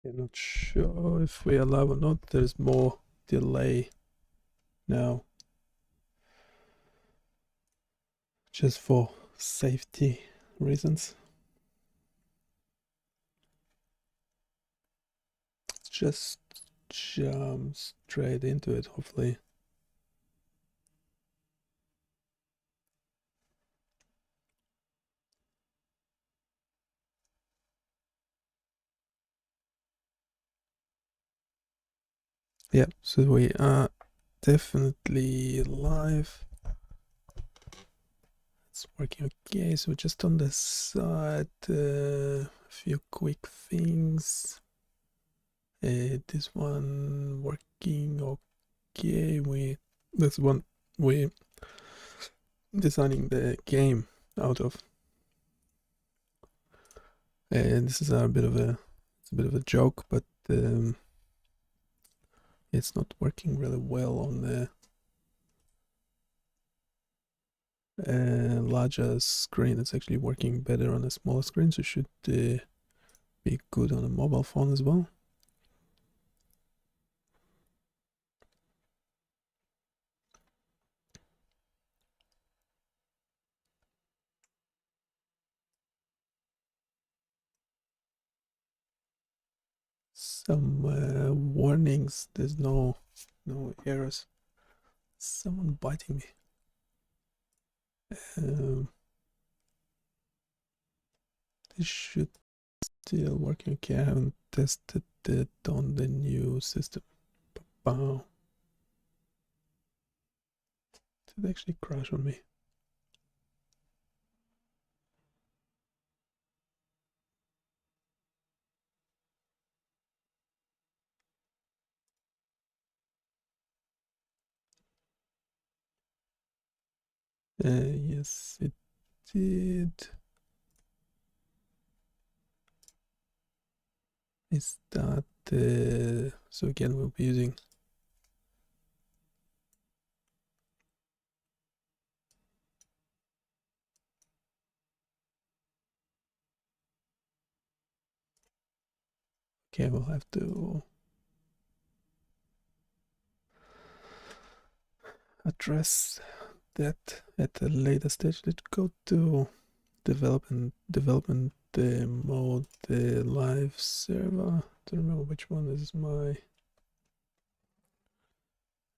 I'm not sure if we allow or not. There's more delay now, just for safety reasons. Just jump straight into it, hopefully. Yeah, so we are definitely live. It's working okay. So just on the side, a few quick things. This one working okay. This one we designing the game out of, and this is a bit of a joke, but it's not working really well on the larger screen. It's actually working better on a smaller screen, so it should be good on a mobile phone as well. Some warnings. There's no errors. Someone biting me. This should still working okay. I haven't tested it on the new system. Wow. Did it actually crash on me? Yes, it did. Is that so again we'll be using okay, we'll have to address that at a later stage. Let's go to development mode, the live server. Don't remember which one is my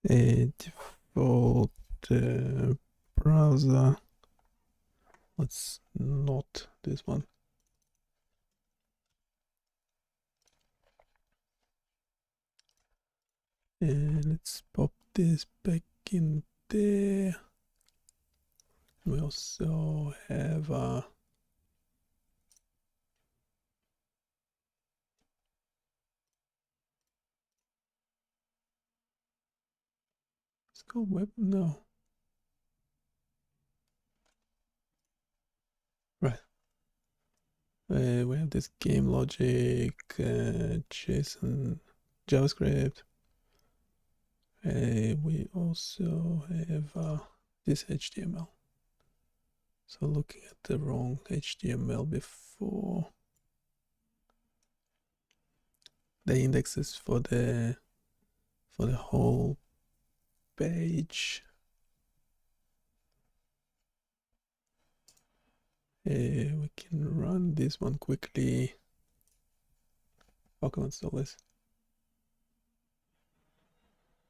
default browser. Let's not this one. And let's pop this back in there. We also have let's go web. No, right. We have this game logic, JSON, JavaScript. We also have this HTML. So looking at the wrong HTML before. The indexes for the whole page. We can run this one quickly. How can I install this?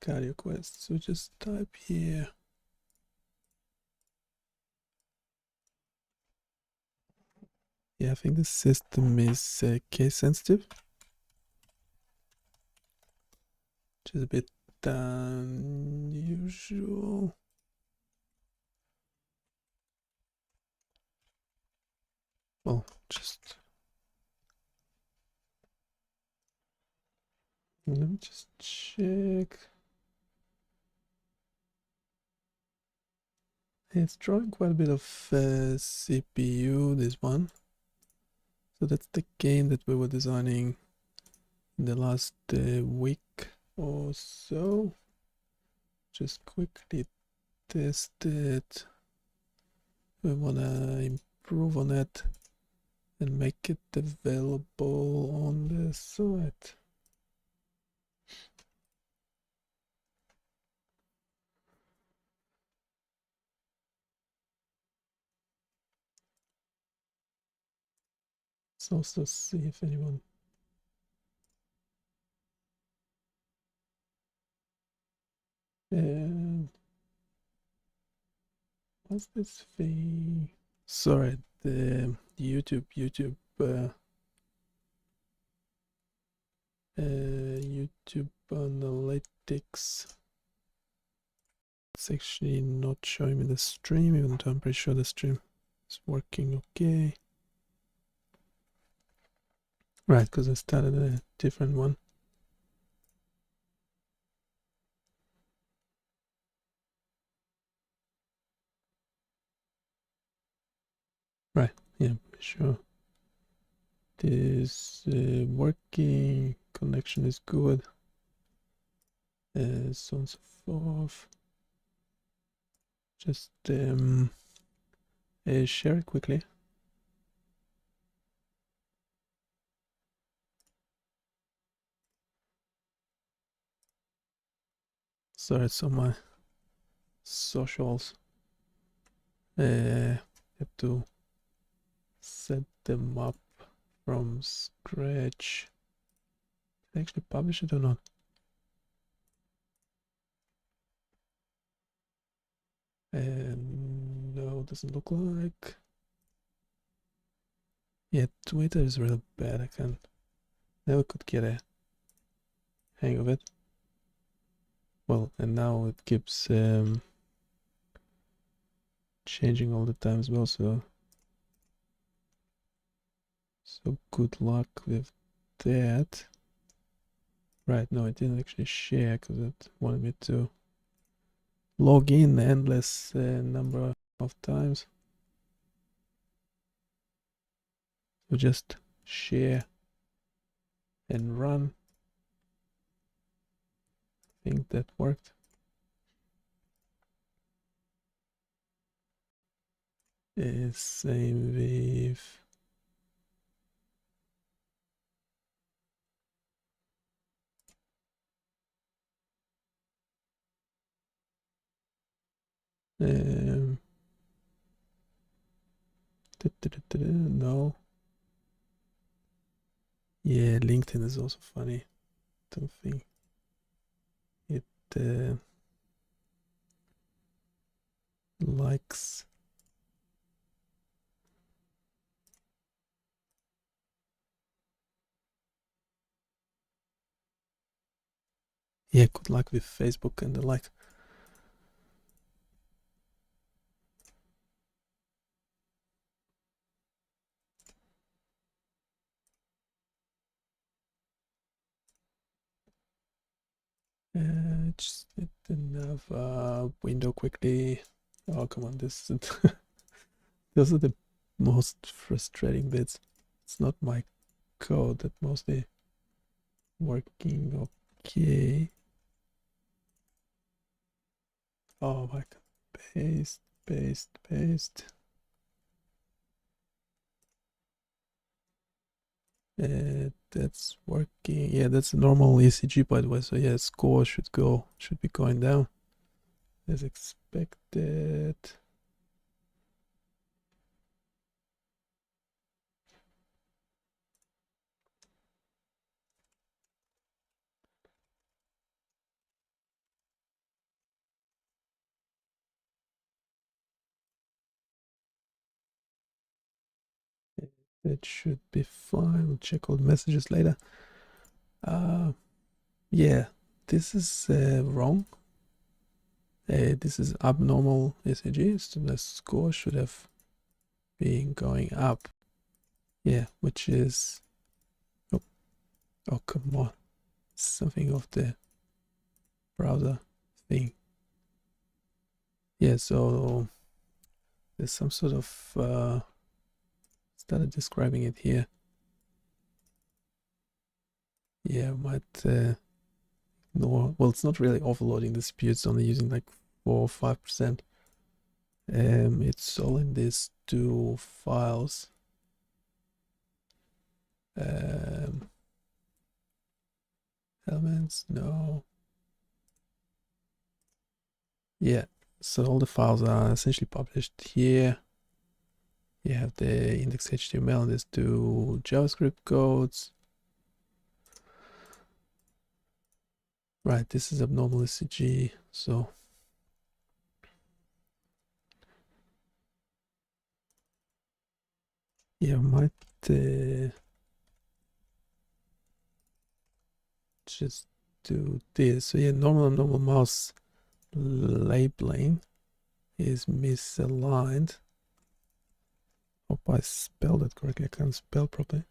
Cardio Quest. So just type here. Yeah, I think the system is case sensitive, which is a bit unusual. Well, just let me just check. It's drawing quite a bit of CPU, this one. So that's the game that we were designing in the last week or so. Just quickly test it. We want to improve on it. and make it available on the site. Let's also see if anyone what's this thing? Sorry, the YouTube analytics. It's actually not showing me the stream, even though I'm pretty sure the stream is working okay. Right, because I started a different one. Right, yeah, sure. This working, connection is good, so on and so forth. Just share it quickly. Sorry, it's on my socials. Have to set them up from scratch. Did I actually publish it or not? No, doesn't look like. Yeah, Twitter is really bad. I never could get a hang of it. Well, and now it keeps changing all the time as well, so good luck with that. Right, no, it didn't actually share because it wanted me to log in endless number of times. So just share and run. I think that worked. Same with no. Yeah, LinkedIn is also funny. Don't think it likes. Yeah, good luck with Facebook and the like. Just hit another window quickly. Oh, come on, this those are the most frustrating bits. It's not my code that mostly working okay. Oh my god, paste, paste, paste. That's working. Yeah, that's a normal ECG, by the way. So yeah, score should be going down as expected. That should be fine. We'll check all the messages later. Yeah, this is wrong. This is abnormal ECG, so the score should have been going up. Yeah, which is oh come on, something of the browser thing. Yeah, so there's some sort of started describing it here. Yeah, might ignore. Well, it's not really overloading the CPU. It's only using like 4 or 5%. It's all in these two files. Elements, no. Yeah, so all the files are essentially published here. You have the index.html and there's two JavaScript codes. Right, this is abnormal ECG, so yeah, I might just do this. So yeah, normal and normal mouse labeling is misaligned. Hope I spelled it correctly. I can't spell properly.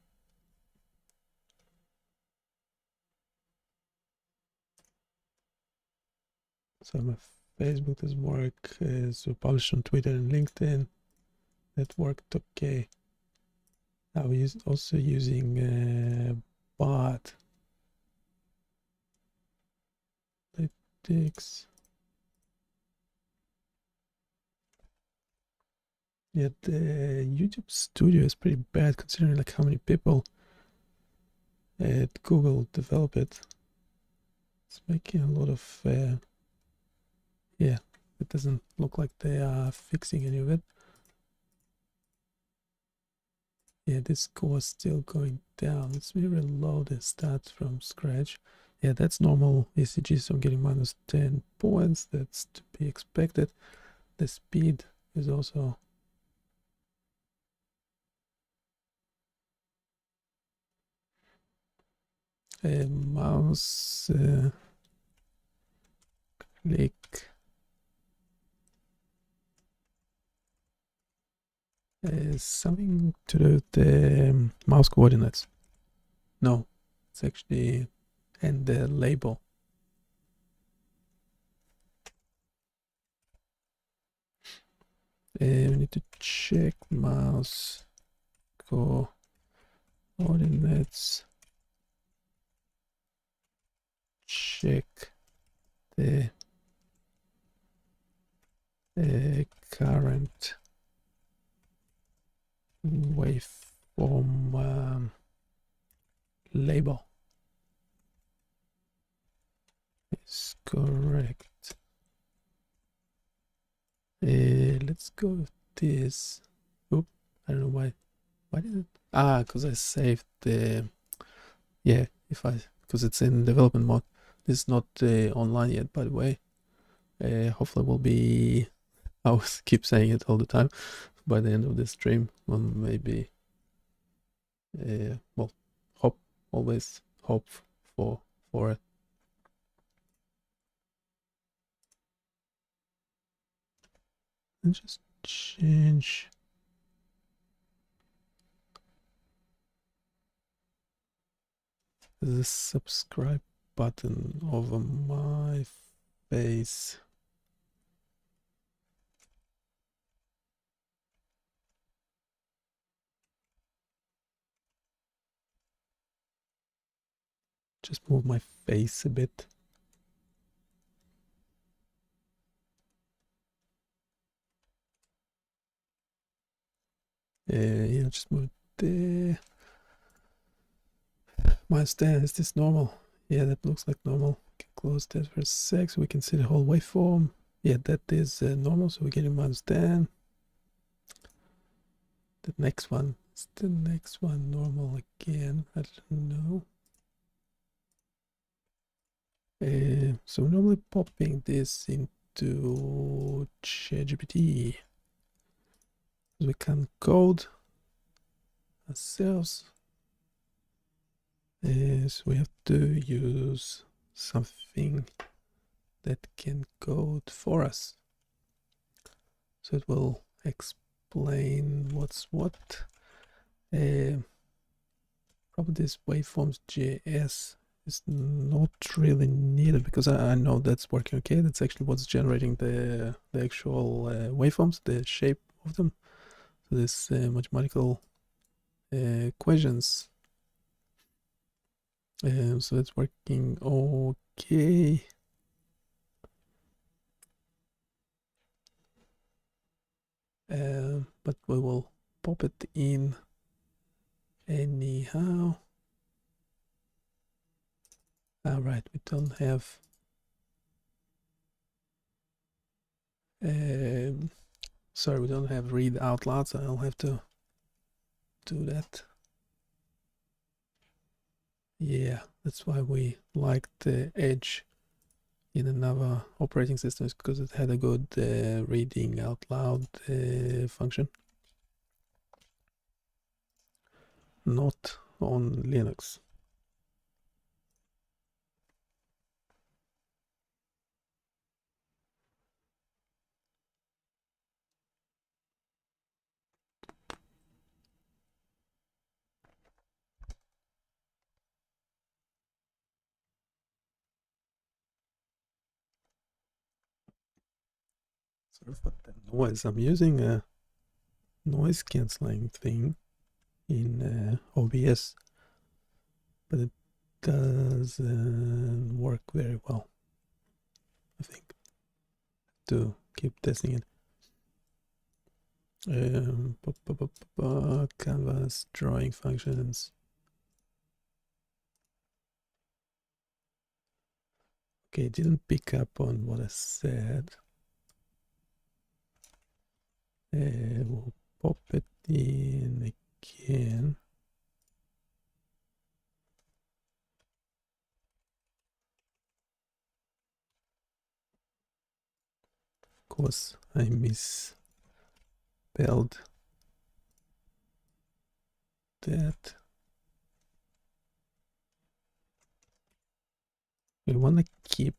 So my Facebook doesn't work. So published on Twitter and LinkedIn. That worked okay. Now we're also using bot analytics. Yeah, the YouTube Studio is pretty bad considering like how many people at Google develop it. It's making a lot of yeah, it doesn't look like they are fixing any of it. Yeah, this core is still going down. Let's reload and start from scratch. Yeah, that's normal ECG, so I'm getting minus 10 points. That's to be expected. The speed is also a mouse click is something to do with the mouse coordinates. No, it's actually and the label. We need to check mouse coordinates. Check the current waveform label is correct. Let's go with this. Oop, I don't know why. Why did it? Because I saved the. Yeah, because it's in development mode. This is not online yet, by the way. Hopefully, will be. I will keep saying it all the time. By the end of this stream, well, maybe. Well, always hope for it. And just change the subscribe button over my face. Just move my face a bit. Yeah, just move it there. Minus 10, is this normal? Yeah, that looks like normal. Can close that for a sec so we can see the whole waveform. Yeah, that is normal, so we're getting minus 10. The next one, is the next one normal again? I don't know. So we're normally popping this into ChatGPT. We can code ourselves. So we have to use something that can code for us. So it will explain what's what. Probably this waveforms.js is not really needed because I know that's working okay. That's actually what's generating the actual waveforms, the shape of them. So this mathematical equations. So it's working okay. But we will pop it in Anyhow, all right, we don't have sorry, we don't have read out loud, so I'll have to do that. Yeah, that's why we liked the Edge in another operating system, is because it had a good reading out loud function. Not on Linux. Sorry for the noise. I'm using a noise cancelling thing in OBS, but it doesn't work very well. I think to keep testing it. Canvas drawing functions. Okay, didn't pick up on what I said. We'll pop it in again. Of course, I misspelled that. We want to keep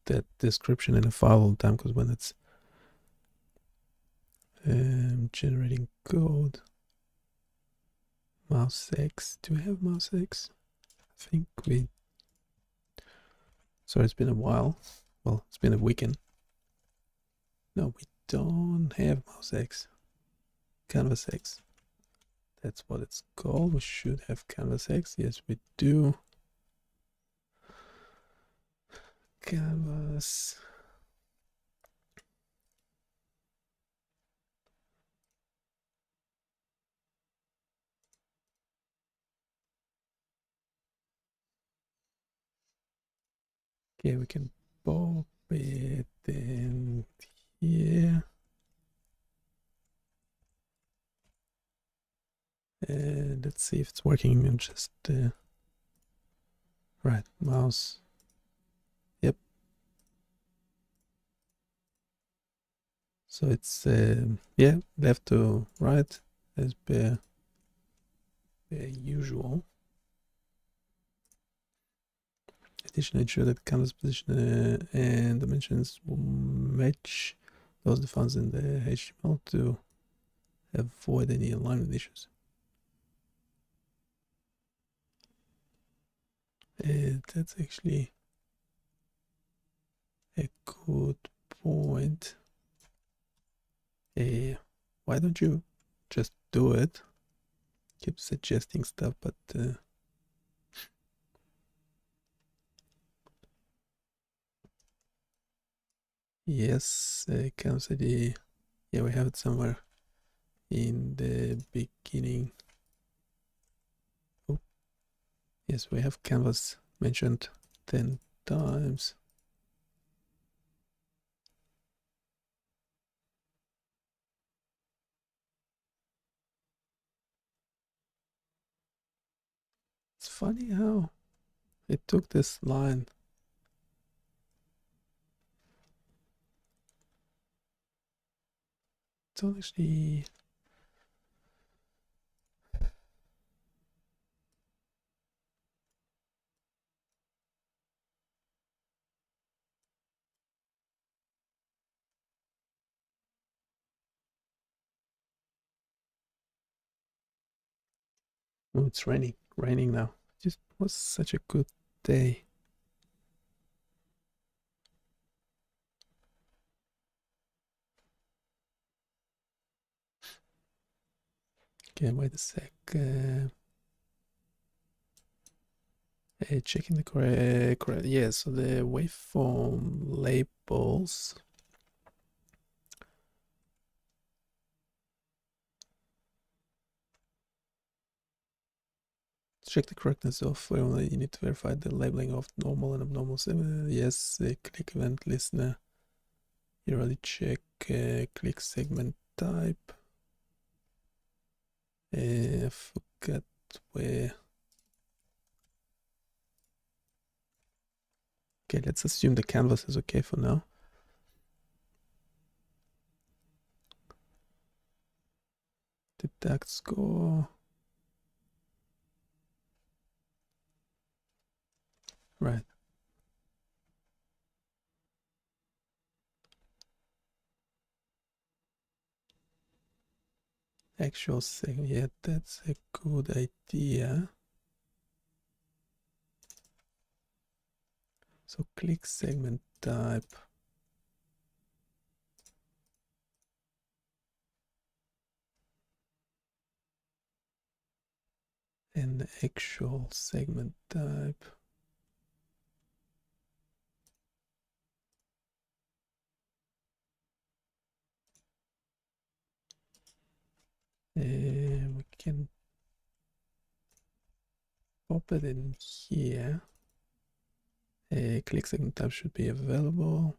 that description in a file all the time, because when it's generating code, mouse X. Do we have mouse X? I think we. Sorry, it's been a while. Well, it's been a weekend. No, we don't have mouse X. Canvas X. That's what it's called. We should have Canvas X. Yes, we do. Canvas. Okay, we can pop it in here. And let's see if it's working. And just right, mouse. Yep. So it's yeah, left to right as per usual. Additionally, ensure that canvas position and dimensions will match those defined in the HTML to avoid any alignment issues. That's actually a good point. Why don't you just do it? Keep suggesting stuff, but yes, canvas ID. Yeah, we have it somewhere in the beginning. Oh, yes, we have canvas mentioned 10 times. It's funny how it took this line. Don't actually. Oh, it's raining now. It just was such a good day. Okay, wait a sec. Checking the correct. Yeah, so the waveform labels. check the correctness of, you need to verify the labeling of normal and abnormal segment. Yes, click event listener. You already check click segment type. Forget where. Okay, let's assume the canvas is okay for now. Deduct score. Right. Actual segment. Yeah, that's a good idea. So click segment type. And actual segment type. We can pop it in here. Click segment type should be available.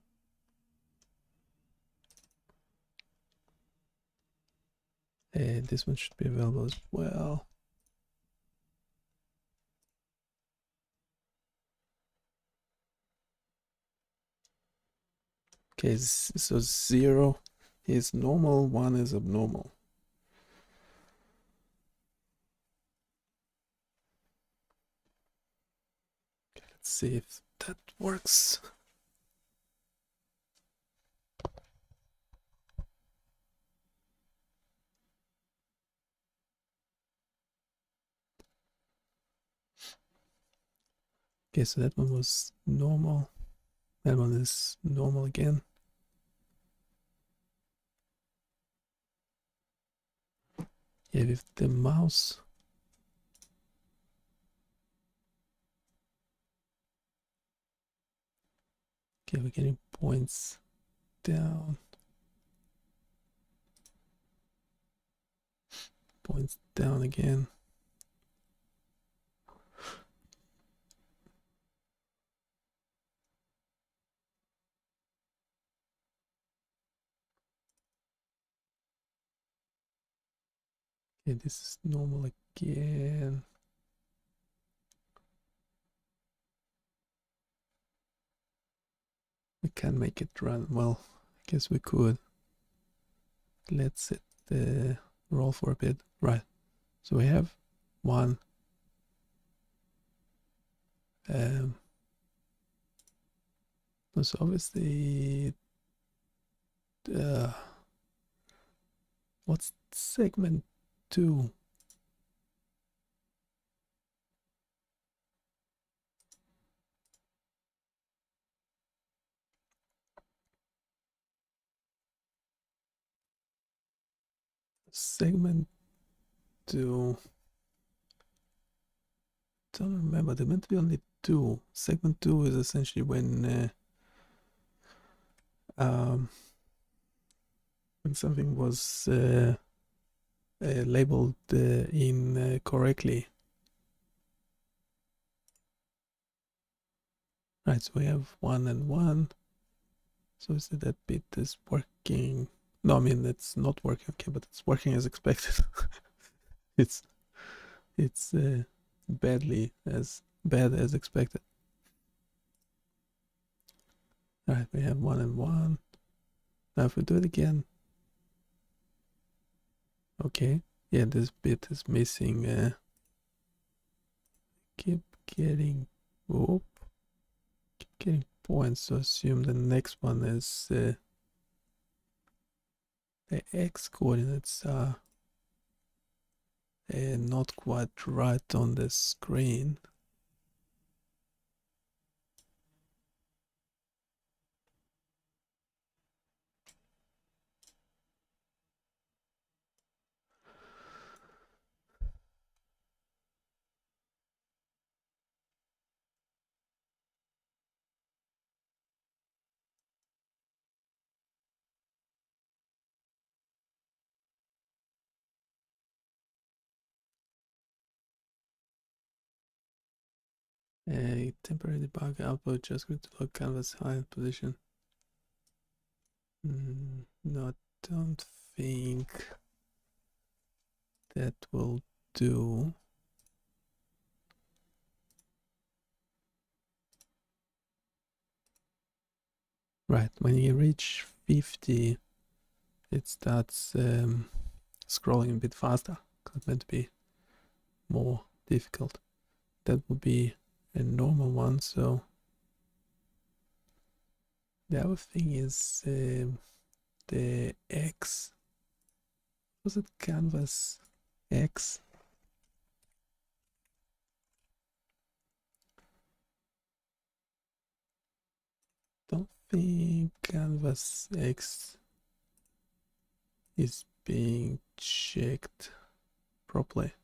This one should be available as well. Okay, so 0 is normal, 1 is abnormal. Okay, let's see if that works. Okay, so that one was normal. That one is normal again. Yeah, with the mouse. Okay, we're getting points down. Points down again. Okay, this is normal again. We can make it run. Well, I guess we could. Let's roll for a bit. Right. So we have one. So obviously, what's segment 2? Segment 2. Don't remember. There meant to be only 2. Segment 2 is essentially when something was labeled incorrectly. Right, so we have 1 and 1. So is it that bit is working? No, I mean it's not working. Okay, but it's working as expected. it's badly as bad as expected. All right, we have 1 and 1. Now if we do it again, okay, yeah, this bit is missing. Keep getting, keep getting points. So assume the next one is the x coordinates are not quite right on the screen. A temporary debug output just going to look canvas hide position. No, don't think that will do. Right, when you reach 50, it starts scrolling a bit faster. It's meant to be more difficult. That would be a normal one. So the other thing is the X. Was it canvas X? Don't think canvas X is being checked properly.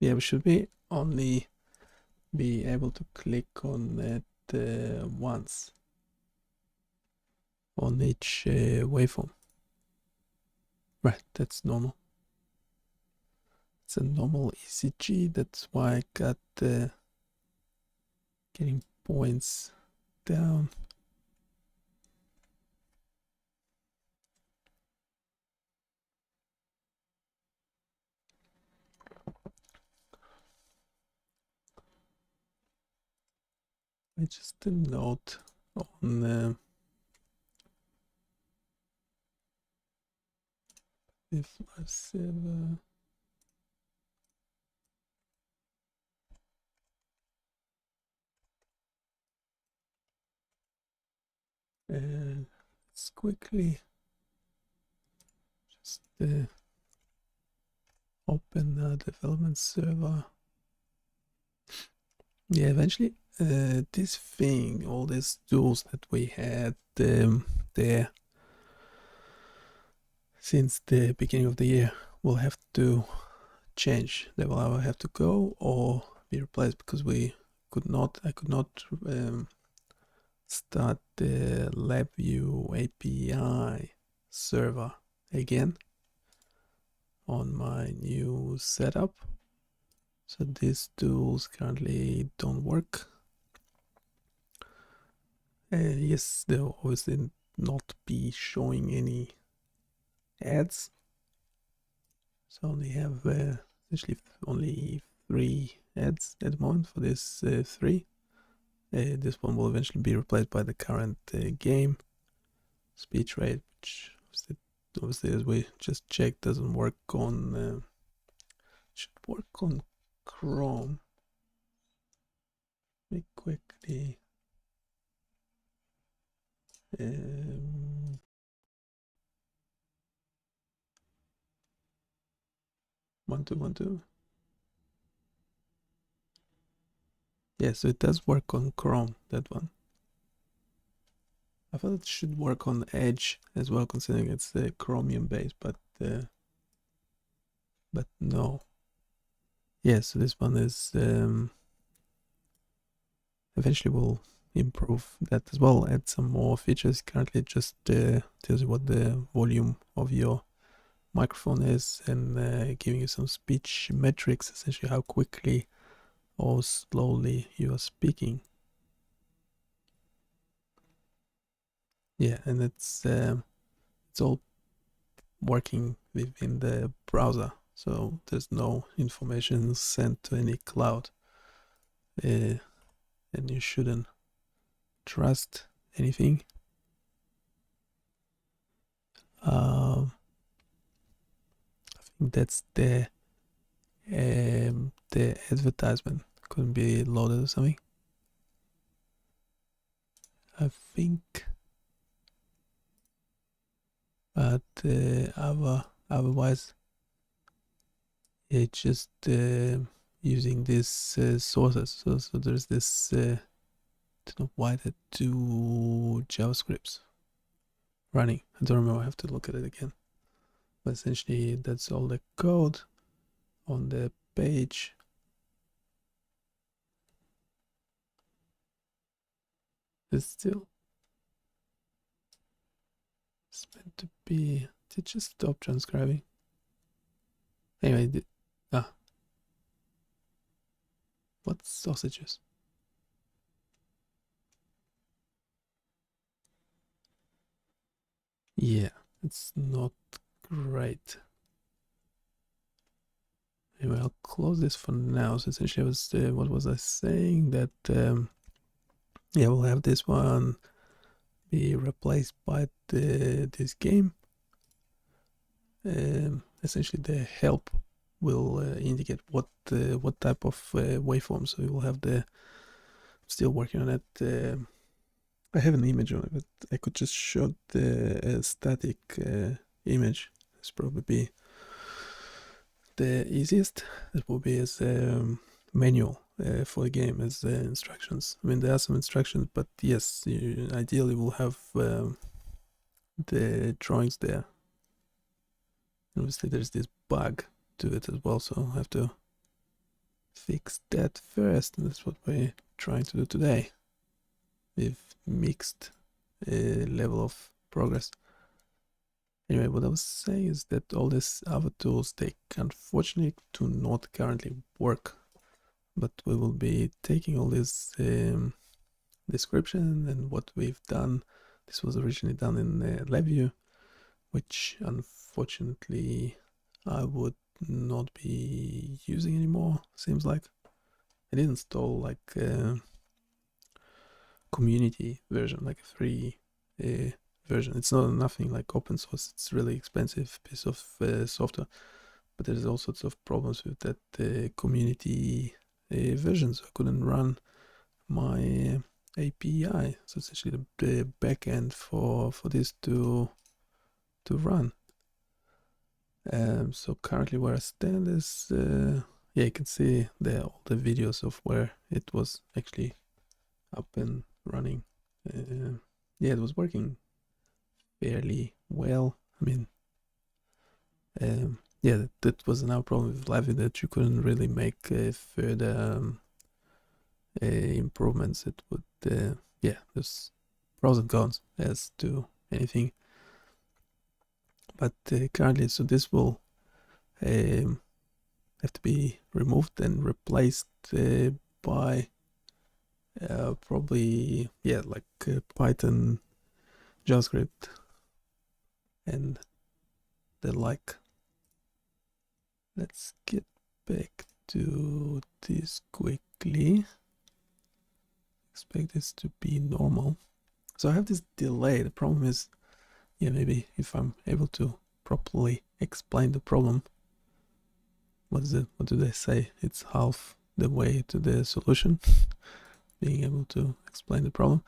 Yeah, we should be only be able to click on it once on each waveform. Right, that's normal. It's a normal ECG, that's why I got getting points down. Just a note on if I save let's quickly just open the development server. Yeah, eventually this thing, all these tools that we had there since the beginning of the year will have to change. They will either have to go or be replaced because I could not start the LabVIEW API server again on my new setup. So these tools currently don't work. Yes, they'll obviously not be showing any ads. So only have essentially only 3 ads at the moment for this 3. This one will eventually be replaced by the current game speech rate, which obviously as we just checked doesn't work on should work on Chrome. Let me quickly 1212. Yeah, so it does work on Chrome, that one. I thought it should work on Edge as well, considering it's Chromium based, but no. Yeah, so this one is eventually will improve that as well, add some more features. Currently it just tells you what the volume of your microphone is and giving you some speech metrics, essentially how quickly or slowly you are speaking. Yeah, and it's all working within the browser, so there's no information sent to any cloud, and you shouldn't trust anything. I think that's the advertisement couldn't be loaded or something. I think, but otherwise, it's just using these sources. So there's this. I don't know why the 2 JavaScripts running. I don't remember. I have to look at it again. But essentially that's all the code on the page. It's still it's meant to be. Did it just stop transcribing? Anyway, what sausages? Yeah, it's not great. Anyway, I'll close this for now. So essentially, I was what was I saying? That yeah, we'll have this one be replaced by this game. Essentially, the help will indicate what type of waveform. So we will have the. Still working on it. I have an image on it, but I could just show the static image. This probably be the easiest. That will be as manual for the game as instructions. I mean, there are some instructions, but yes, you ideally will have the drawings there. Obviously, there's this bug to it as well, so I'll have to fix that first, and that's what we're trying to do today. With mixed level of progress. Anyway, what I was saying is that all these other tools, they unfortunately do not currently work, but we will be taking all this description and what we've done. This was originally done in LabVIEW, which unfortunately I would not be using anymore, seems like. I did install like community version, like a free version. It's not nothing like open source. It's really expensive piece of software, but there's all sorts of problems with that community version. So I couldn't run my API. So it's actually the backend for this to run. So currently where I stand is yeah, you can see there all the videos of where it was actually up and running. Yeah, it was working fairly well. I mean, yeah, that was another problem with LabVIEW, that you couldn't really make further improvements. It would, yeah, there's pros and cons as to anything. But currently, so this will have to be removed and replaced by probably, yeah, like Python, JavaScript, and the like. Let's get back to this quickly. Expect this to be normal. So I have this delay. The problem is, yeah, maybe if I'm able to properly explain the problem. What is it? What do they say? It's half the way to the solution. Being able to explain the problem.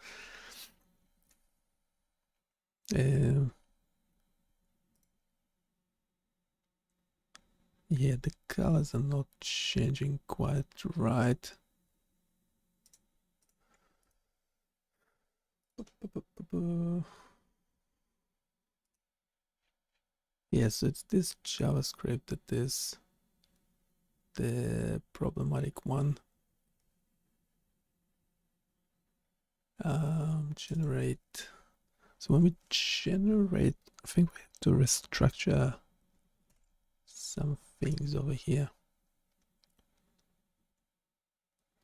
Yeah, the colors are not changing quite right. Yeah, so it's this JavaScript that is the problematic one. Generate. So when we generate, I think we have to restructure some things over here.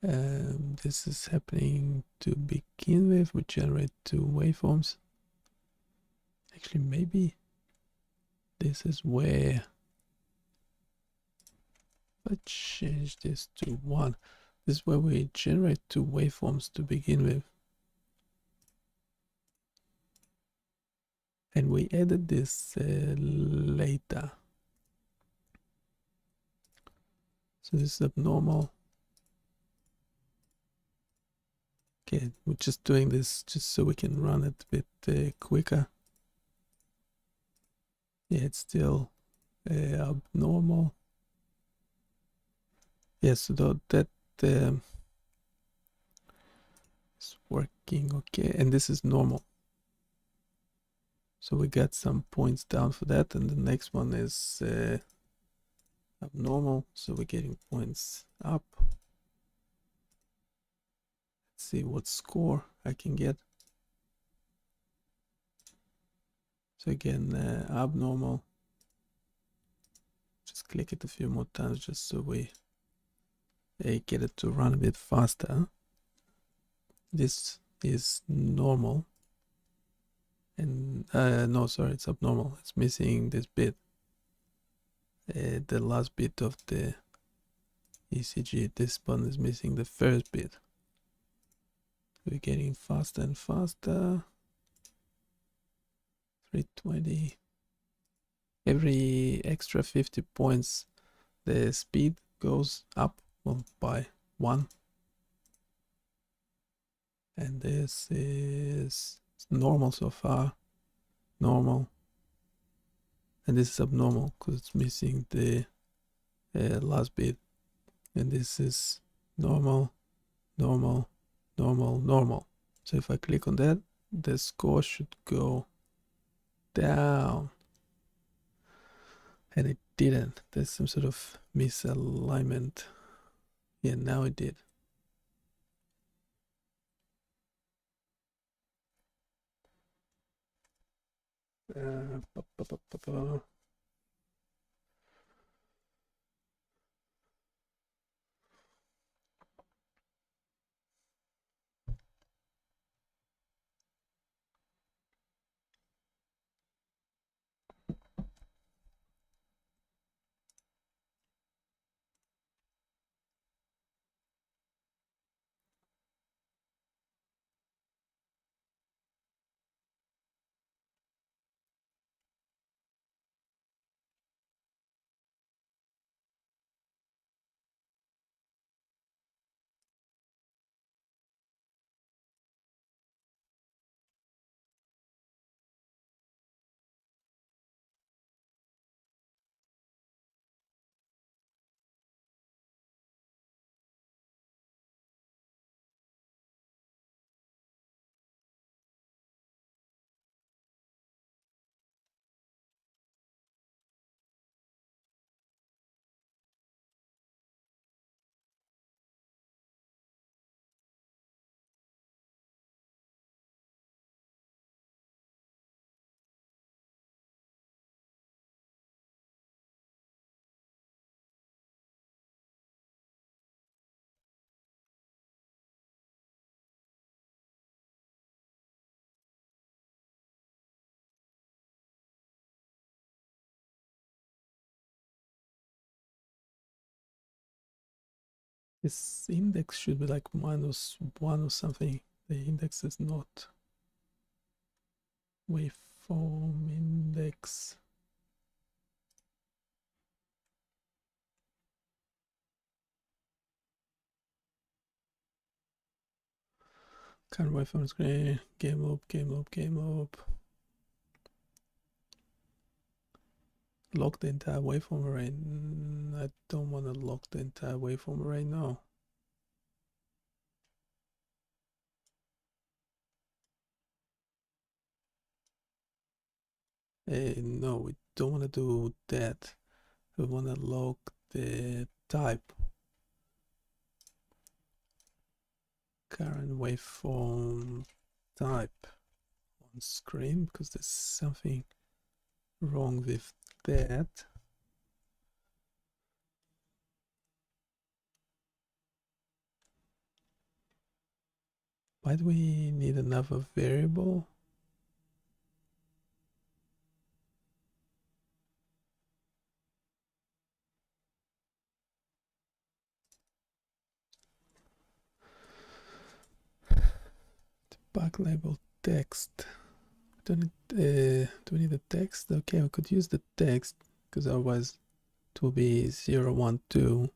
This is happening to begin with. We generate two waveforms. Actually, maybe this is where I change this to 1. This is where we generate two waveforms to begin with. And we added this later. So this is abnormal. Okay, we're just doing this just so we can run it a bit quicker. Yeah, it's still abnormal. Yes, so that is working okay, and this is normal. So we got some points down for that, and the next one is abnormal, so we're getting points up. Let's see what score I can get. So again, abnormal. Just click it a few more times just so we get it to run a bit faster. This is normal, and no, sorry, it's abnormal. It's missing this bit, the last bit of the ECG. This one is missing the first bit. We're getting faster and faster. 320. Every extra 50 points, the speed goes up, well, by 1. And this is normal so far. Normal. And this is abnormal because it's missing the last bit. And this is normal, normal, normal, normal. So if I click on that, the score should go down. And it didn't. There's some sort of misalignment. Yeah, now it did. Uh, ba, ba, ba, ba, ba. This index should be like -1 or something. The index is not waveform index. Current waveform screen, game loop, game loop, game loop. Lock the entire waveform array. I don't want to lock the entire waveform array now. No, we don't want to do that. We want to lock the type. Current waveform type on screen, because there's something wrong with that. Why do we need another variable? Bug label text. Do we need the text? Okay, we could use the text because otherwise it will be 0, 1, 2.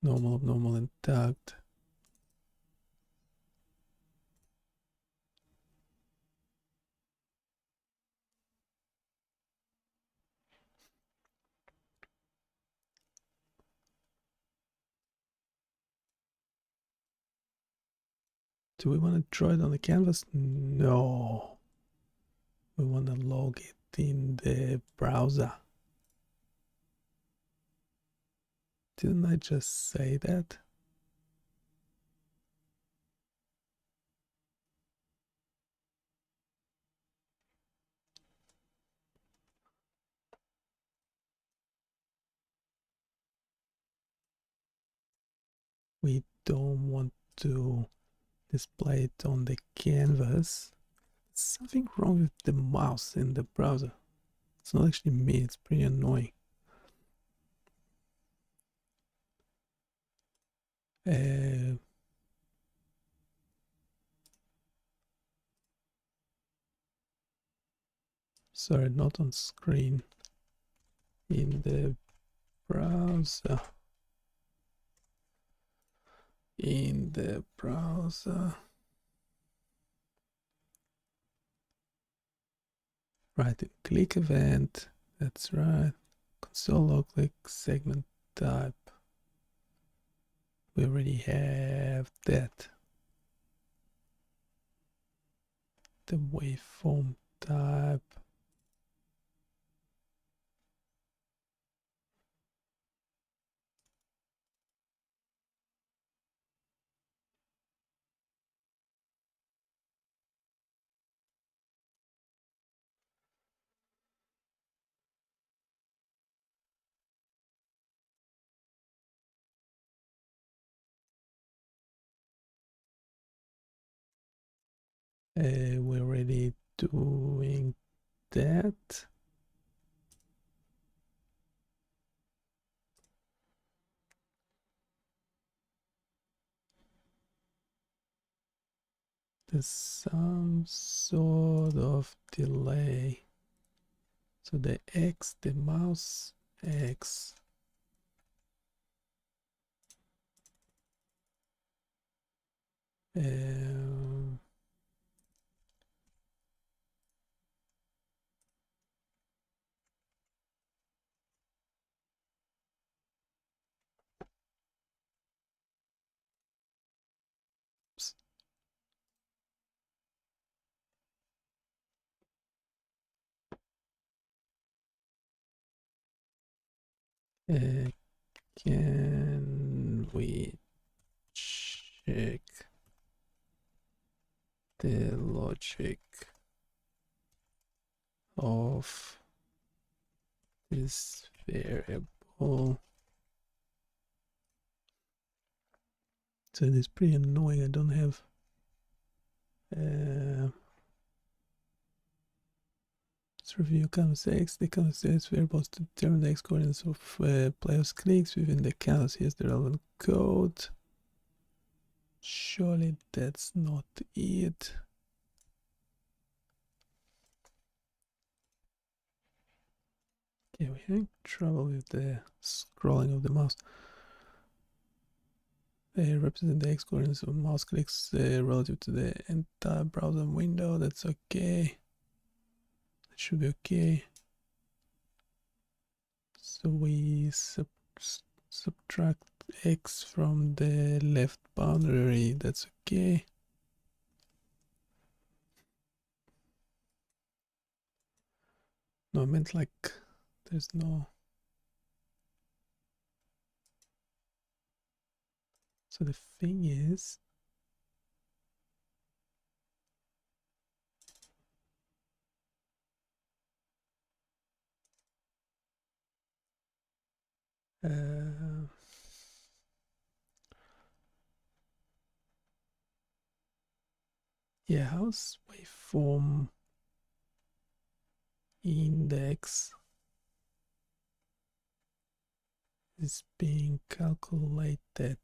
Normal, abnormal, and tagged. Do we want to draw it on the canvas? No. We want to log it in the browser. Didn't I just say that? We don't want to display it on the canvas. There's something wrong with the mouse in the browser. It's not actually me, it's pretty annoying. Sorry, not on screen. In the browser. In the browser. Right, click event. That's right. Console log click segment type. We already have that. The waveform type. We're already doing that. There's some sort of delay. So the X, the mouse X. Can we check the logic of this variable? So it is pretty annoying. I don't have let's review canvas X. The canvas X variables to determine the X coordinates of players' clicks within the canvas. Here's the relevant code. Surely that's not it. Okay, we're having trouble with the scrolling of the mouse. Represent the X coordinates of mouse clicks relative to the entire browser window. That's okay. That should be okay. So we subtract X from the left boundary. That's okay. No, I meant like there's no. So the thing is, yeah, how's waveform index is being calculated?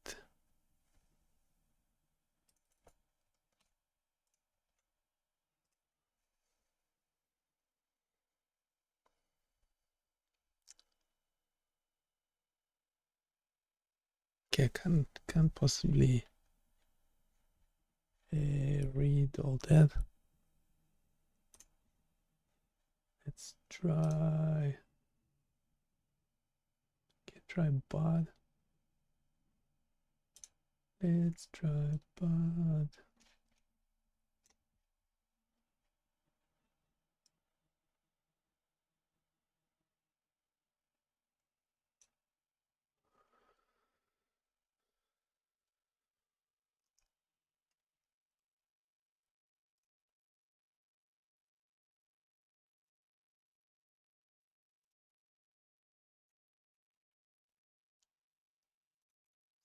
Okay, I can't possibly read all that. Let's try. Okay, try bot. Let's try bot.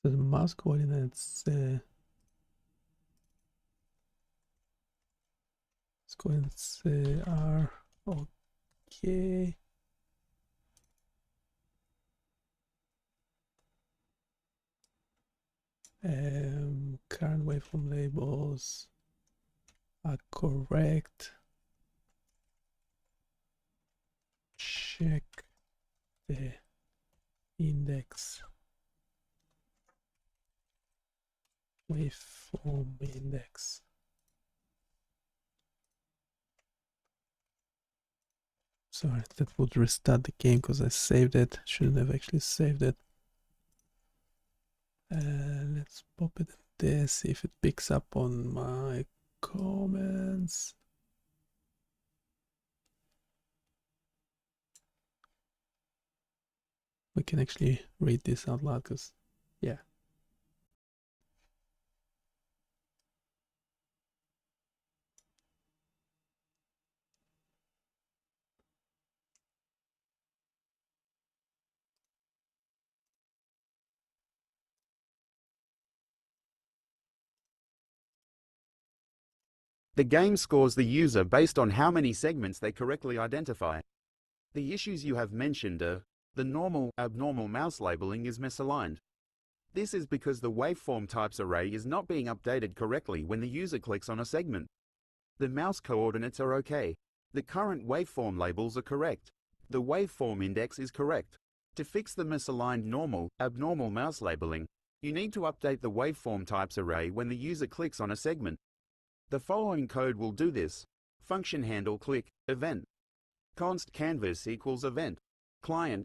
So the mouse coordinates are okay. Current waveform labels are correct. Check the index, waveform index. Sorry, that would restart the game because I saved it. Shouldn't have actually saved it. Let's pop it in there, see if it picks up on my comments. We can actually read this out loud because, yeah. The game scores the user based on how many segments they correctly identify. The issues you have mentioned are the normal, abnormal mouse labeling is misaligned. This is because the waveform types array is not being updated correctly when the user clicks on a segment. The mouse coordinates are okay. The current waveform labels are correct. The waveform index is correct. To fix the misaligned normal, abnormal mouse labeling, you need to update the waveform types array when the user clicks on a segment. The following code will do this. Function handle click, event. Const canvas equals event. Client.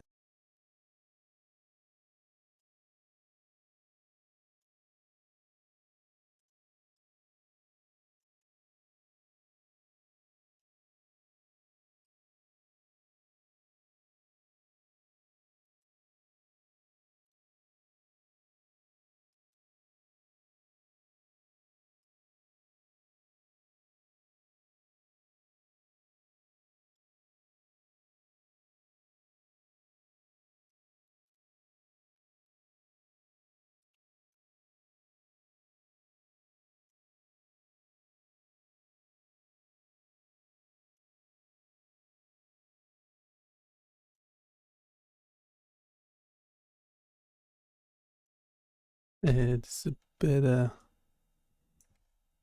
It's a better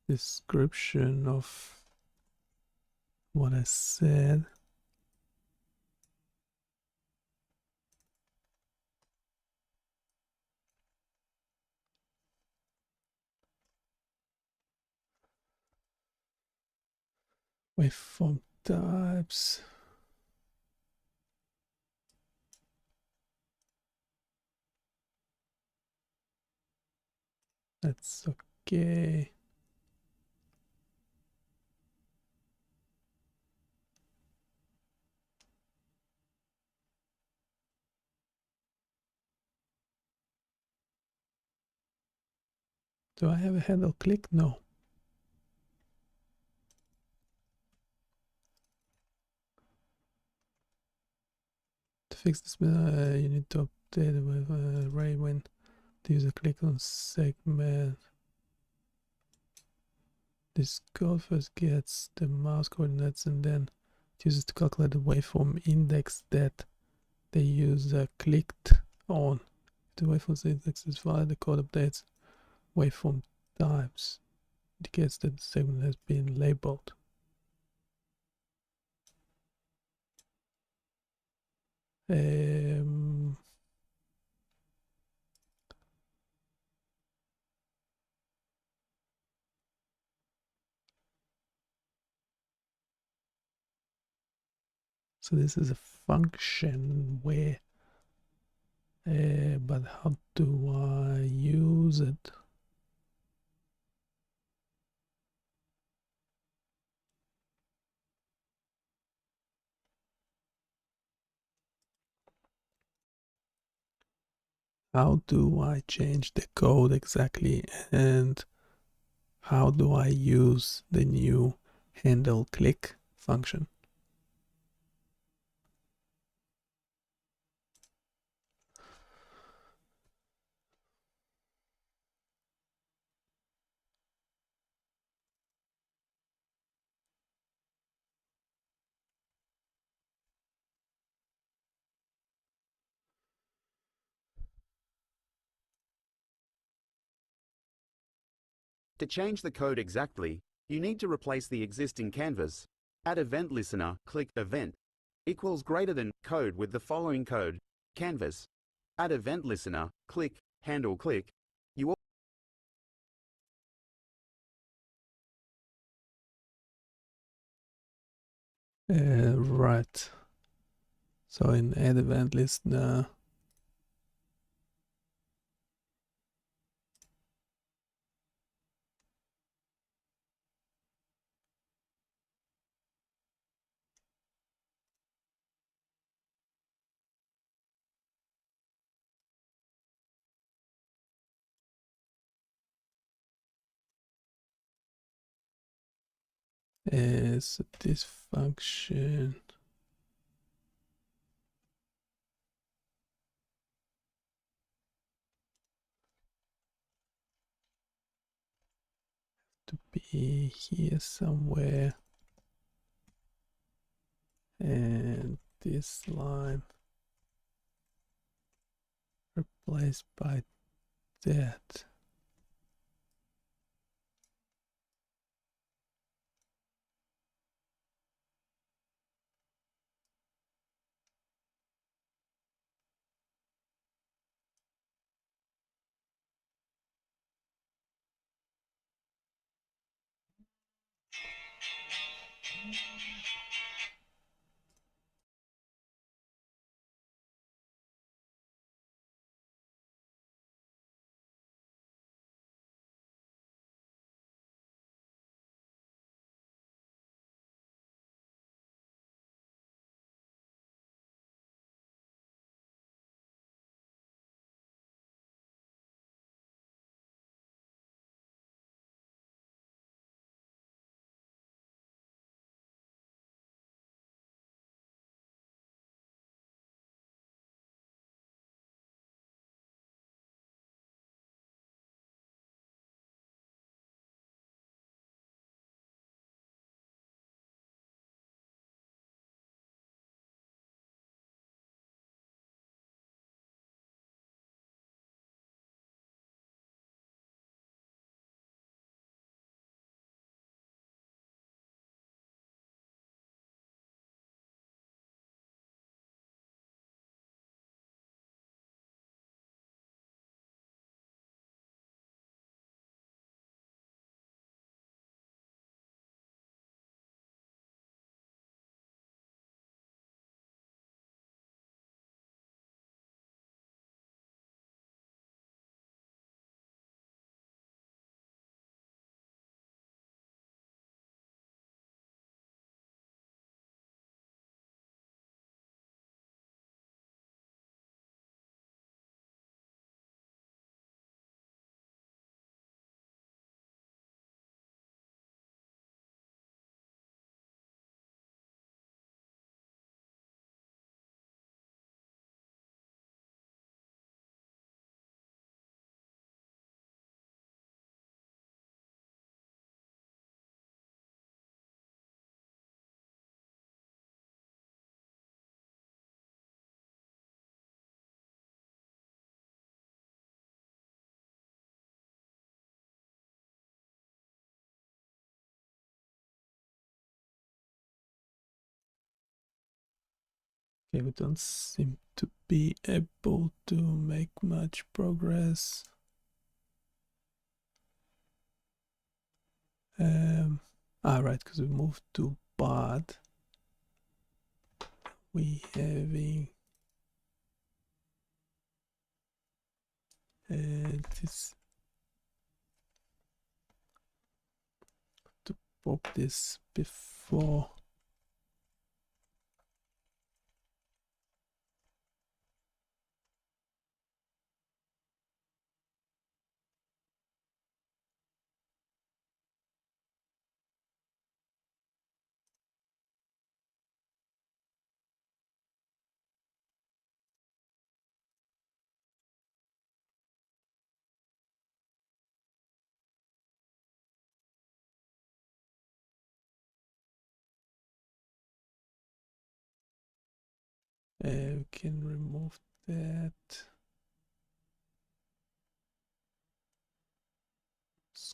description of what I said. Waveform types. That's okay. Do I have a handle click? No. To fix this, you need to update with array when the user clicks on segment. This code first gets the mouse coordinates and then it uses to calculate the waveform index that the user clicked on. If the waveform index is valid, the code updates waveform types. Indicates that the segment has been labeled. So this is a function where, but how do I use it? How do I change the code exactly, and how do I use the new handle click function? To change the code exactly, you need to replace the existing canvas. Add event listener, click event equals greater than code with the following code, canvas. Add event listener, click handle click. You Right. So in add event listener, is this function to be here somewhere, and this line replaced by that. Okay, we don't seem to be able to make much progress. Right, because we moved to bot. We having this to pop this before. We can remove that.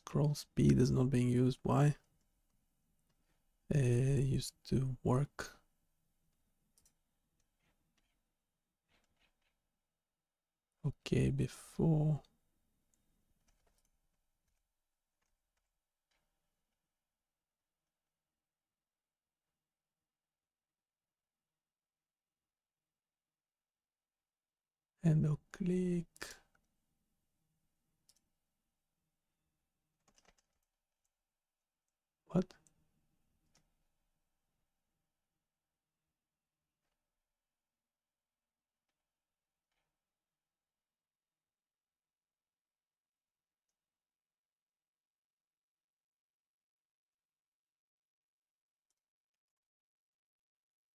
scroll speed is not being used. Why? Used to work. Okay, before. And I'll click. What?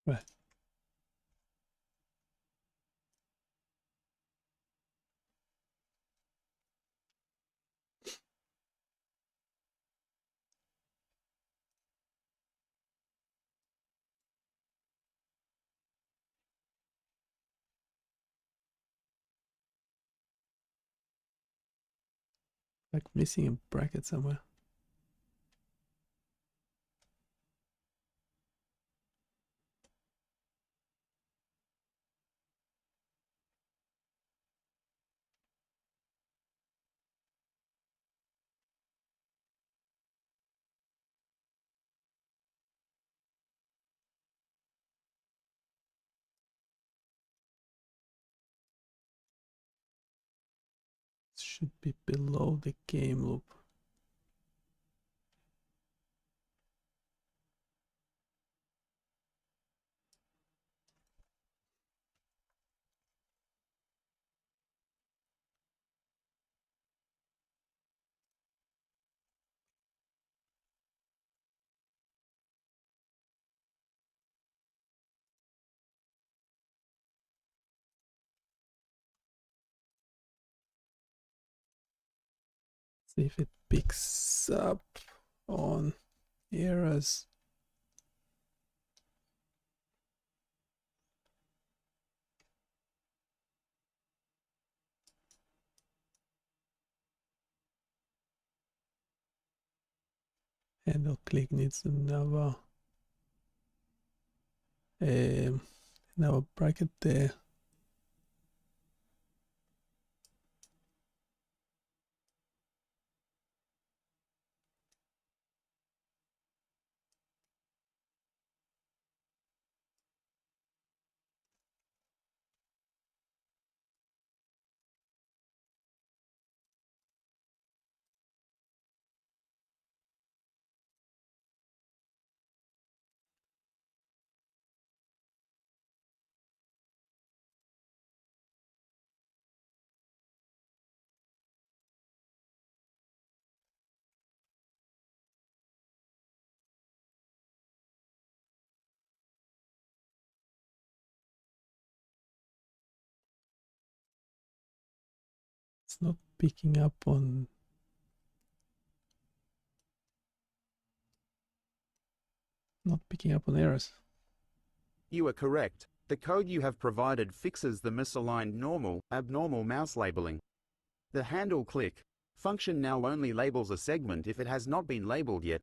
Right. Like missing a bracket somewhere. Should be below the game loop. See if it picks up on errors. Handle click needs another bracket there. It's not picking up on errors. You are correct. The code you have provided fixes the misaligned normal, abnormal mouse labeling. The handle click function now only labels a segment if it has not been labeled yet.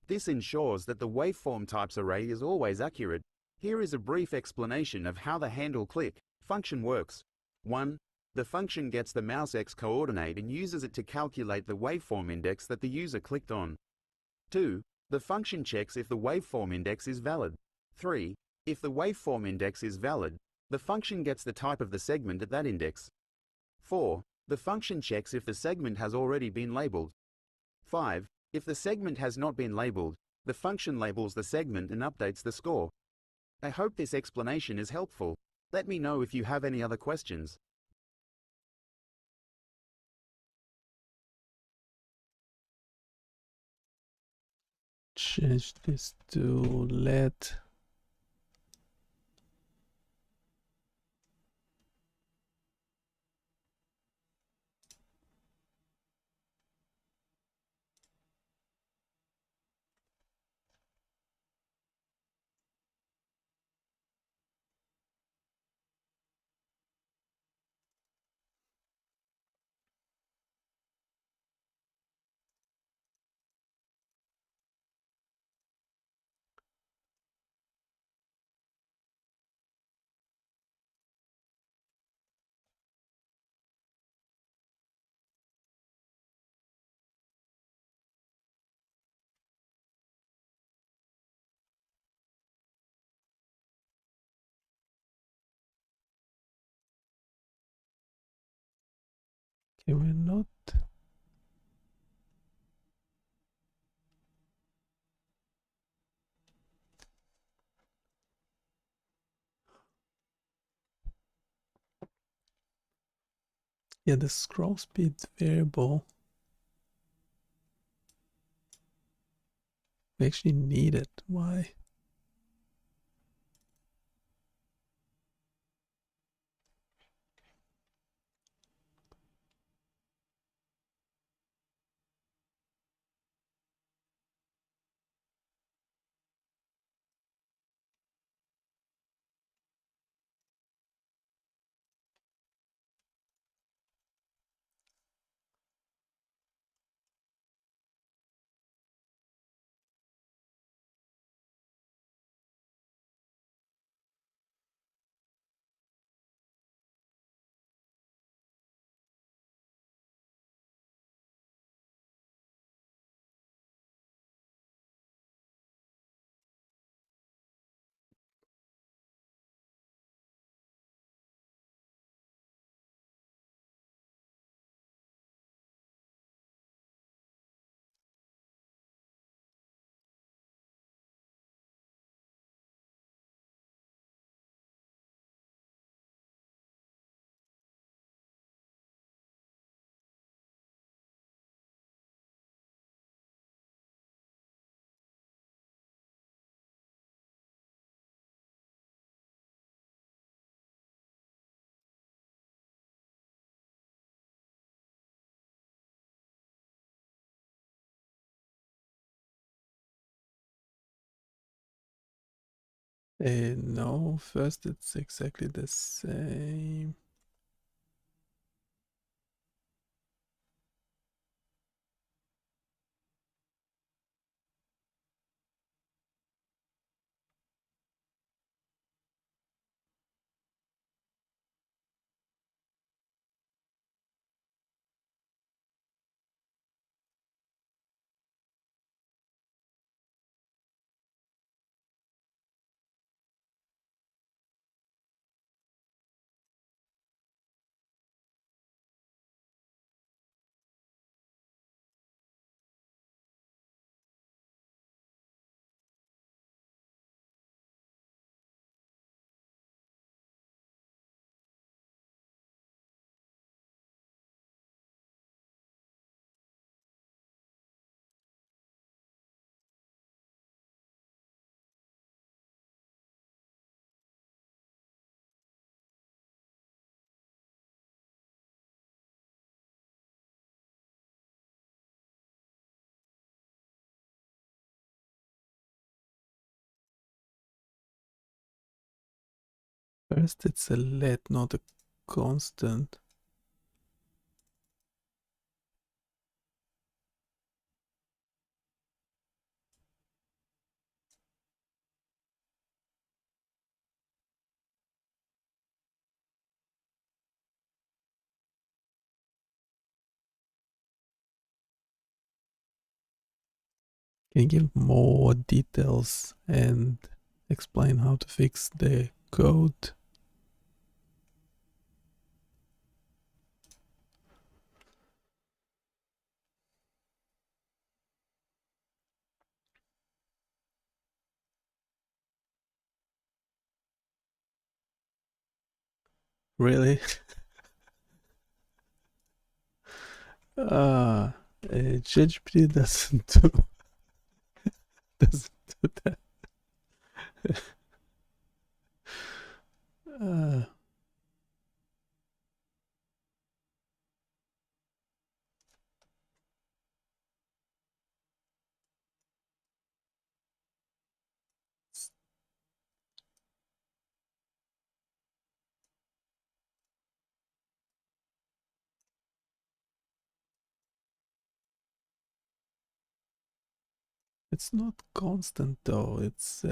This ensures that the waveform types array is always accurate. Here is a brief explanation of how the handle click function works. 1. The function gets the mouse X coordinate and uses it to calculate the waveform index that the user clicked on. 2. The function checks if the waveform index is valid. 3. If the waveform index is valid, the function gets the type of the segment at that index. 4. The function checks if the segment has already been labeled. 5. If the segment has not been labeled, the function labels the segment and updates the score. I hope this explanation is helpful. Let me know if you have any other questions. Change this to let. Okay, we're not. Yeah, the scroll speed variable we actually need it. Why? No, first it's exactly the same. First it's a let, not a constant. Can you give more details and explain how to fix the code? Really? uh, ChatGPT doesn't do doesn't do that. uh, it's not constant though. It's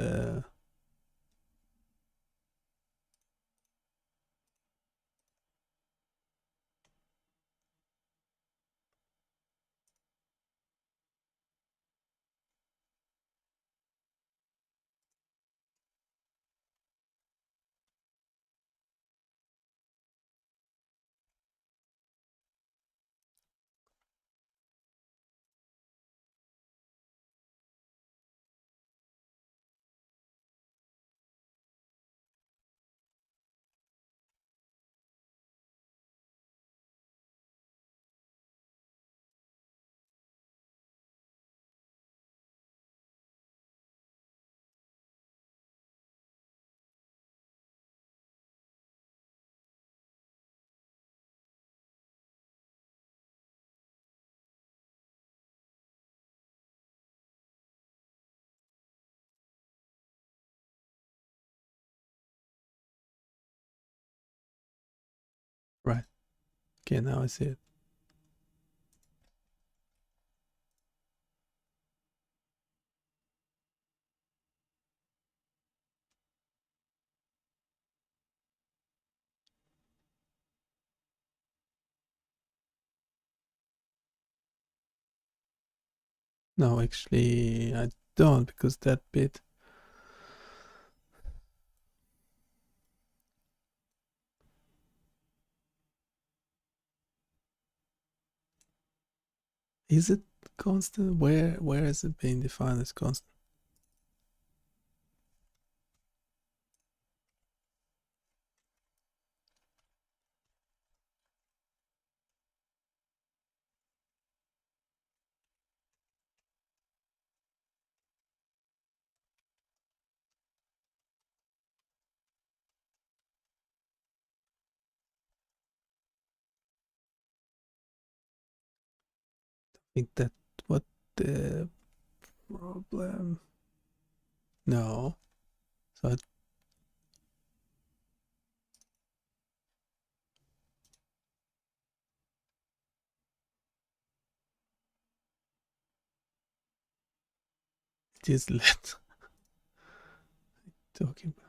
Okay, now I see it. No, actually, I don't, because that bit. Is it constant? Where is it being defined as constant? I think that what the problem. No. So it is let talking about.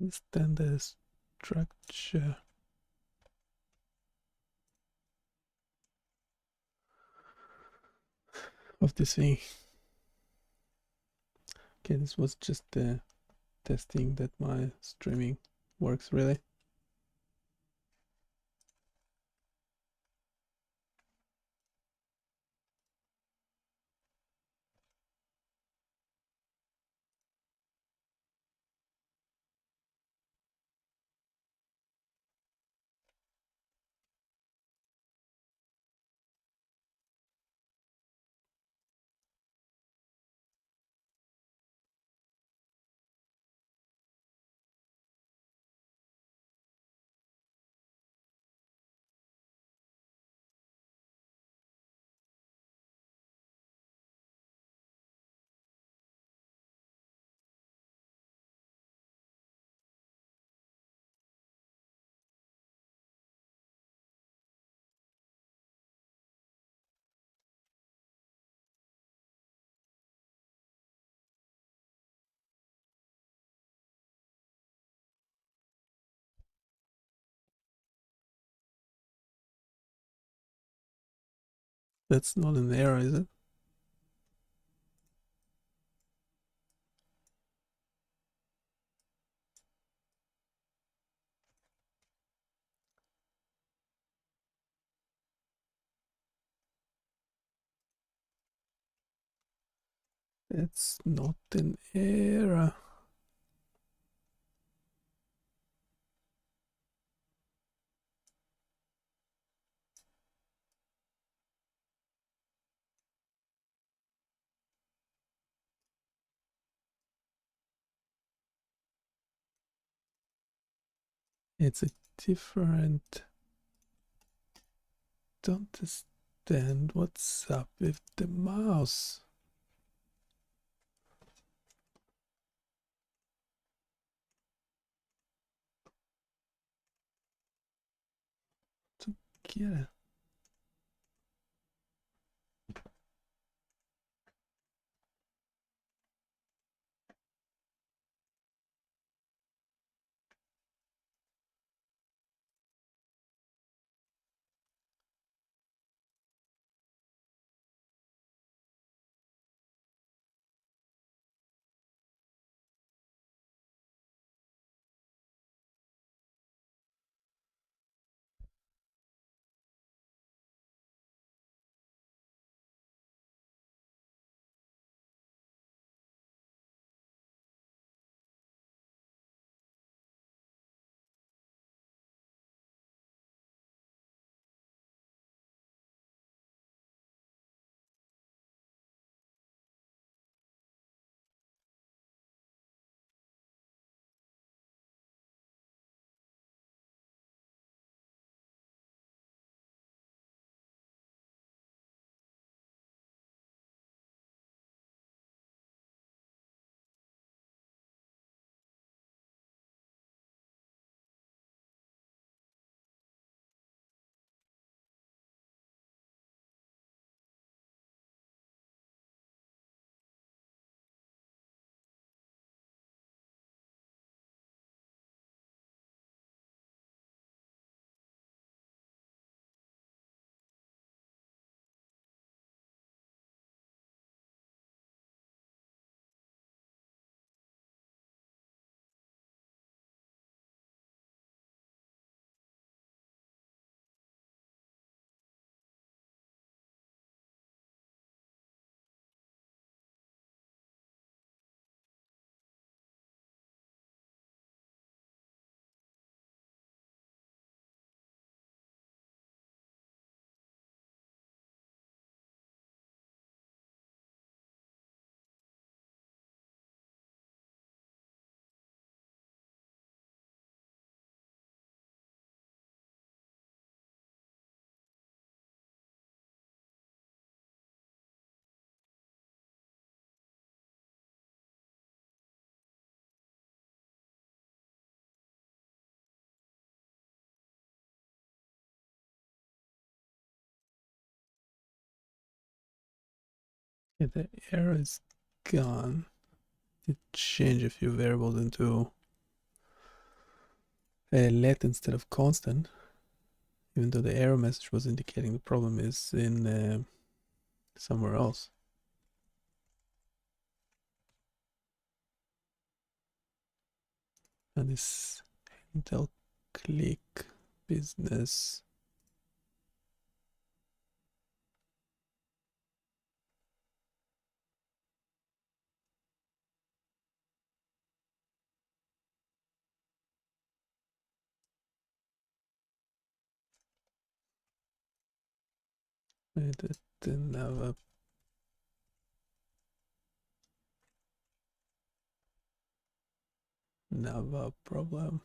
Understand the structure of this thing. Okay, this was just testing that my streaming works really. That's not an error, is it? It's not an error. It's a different. Don't understand what's up with the mouse. To get it. Yeah, the error is gone. It changed a few variables into let instead of constant, even though the error message was indicating the problem is in somewhere else. And this Intel click business. Edit the Nava problem.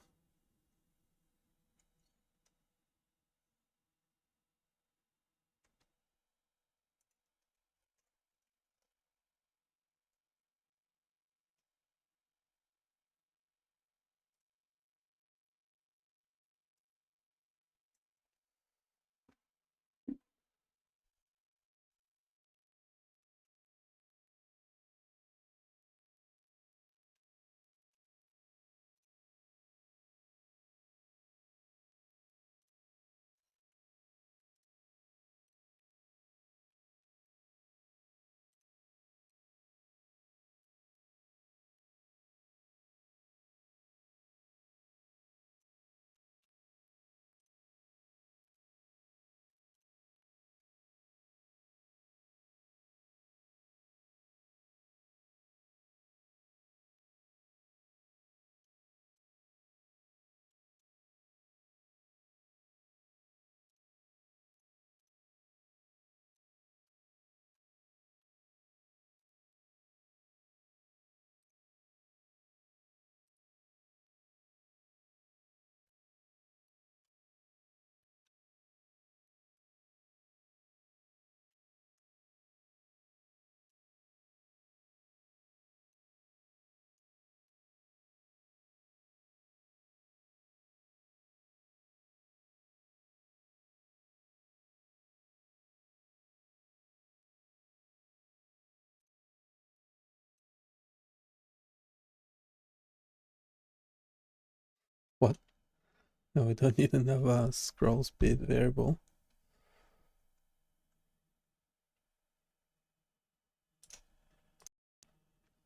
What? No, we don't need another scroll speed variable.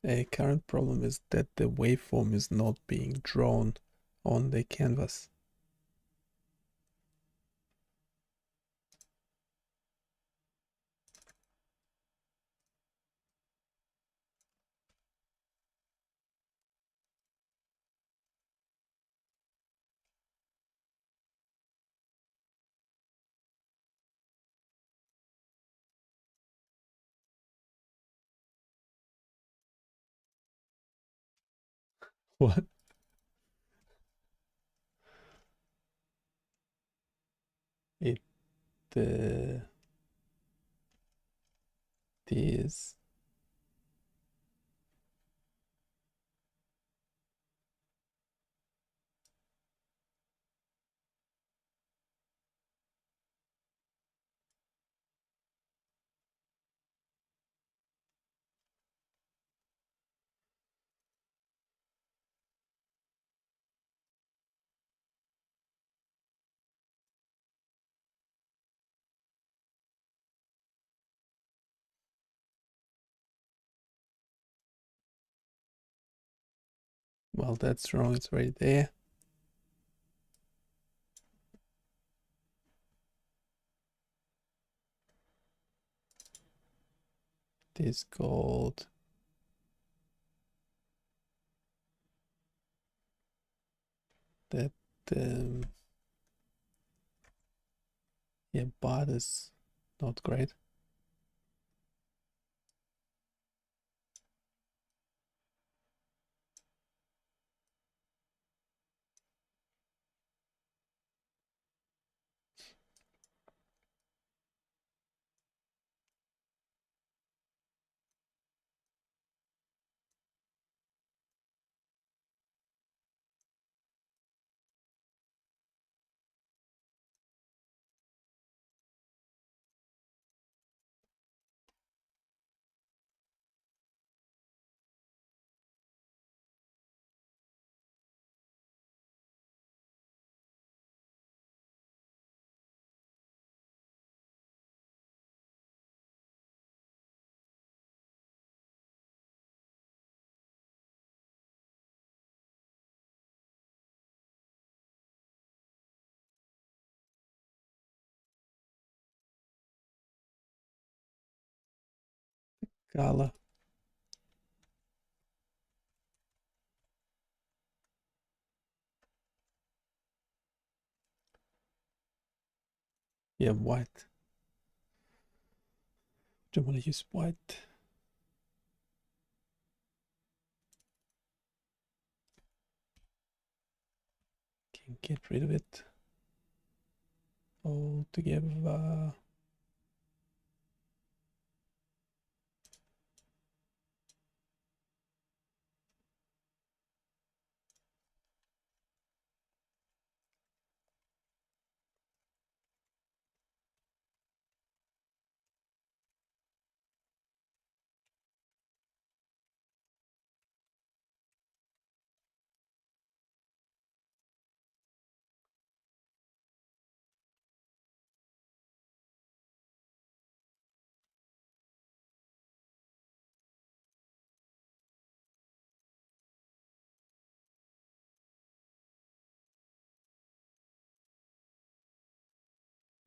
A current problem is that the waveform is not being drawn on the canvas. What? It uh, is well, that's wrong. It's right there. It is called that. Um, yeah, but is not great. color. Yeah, white. Don't want to use white. Can get rid of it altogether.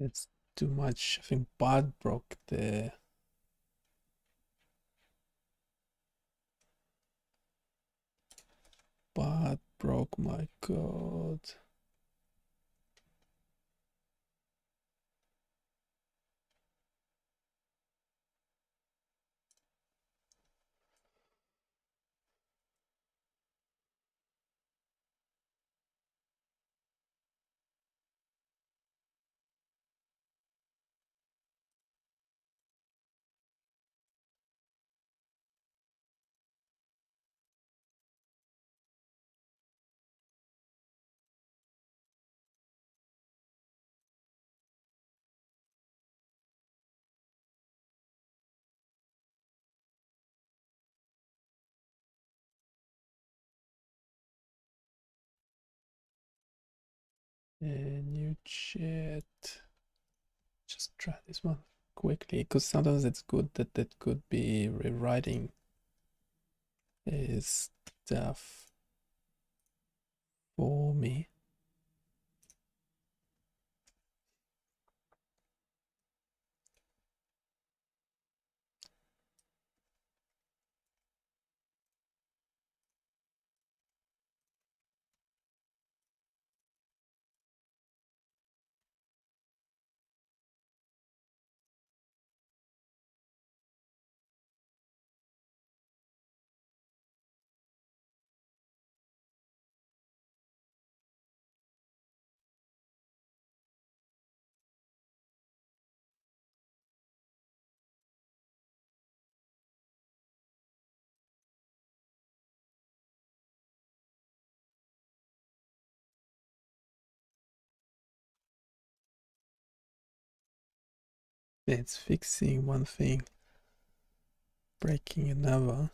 It's too much. I think Bart broke the. Bart broke my code. New chat. Just try this one quickly, because sometimes it's good that that could be rewriting stuff for me. It's fixing one thing, breaking another.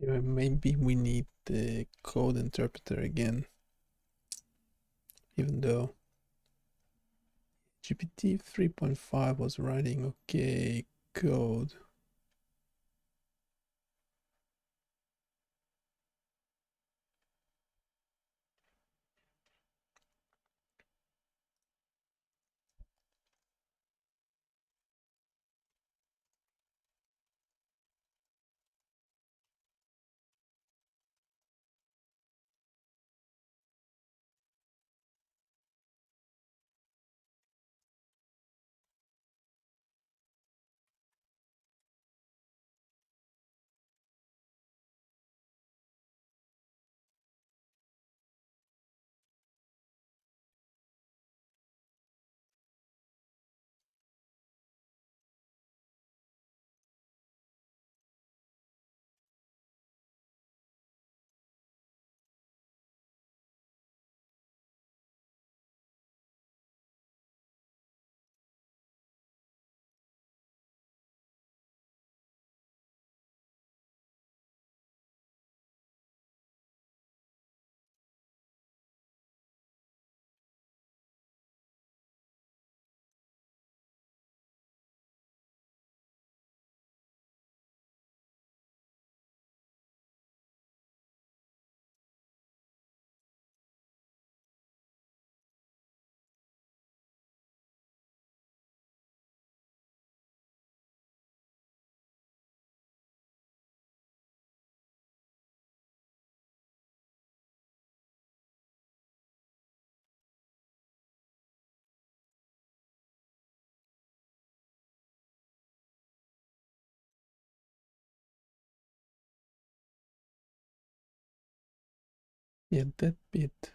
Yeah, maybe we need the code interpreter again, even though GPT 3.5 was writing okay code. Yeah, that bit.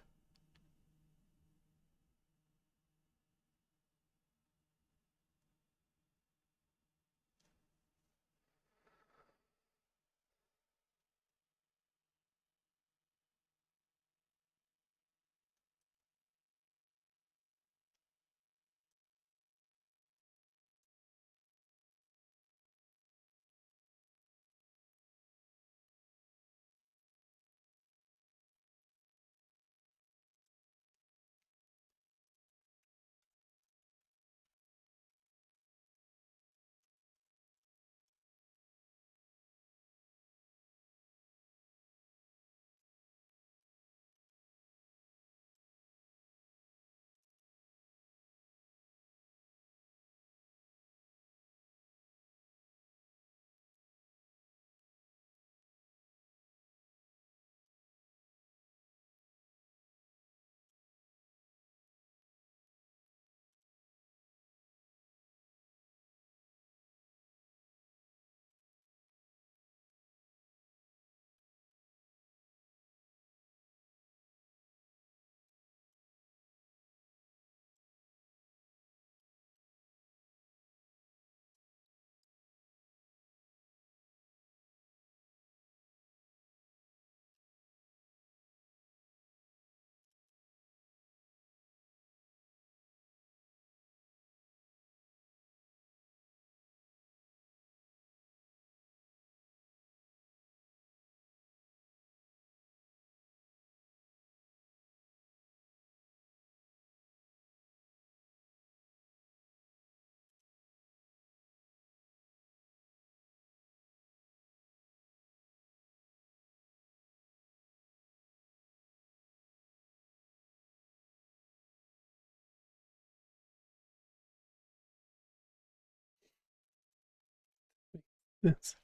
That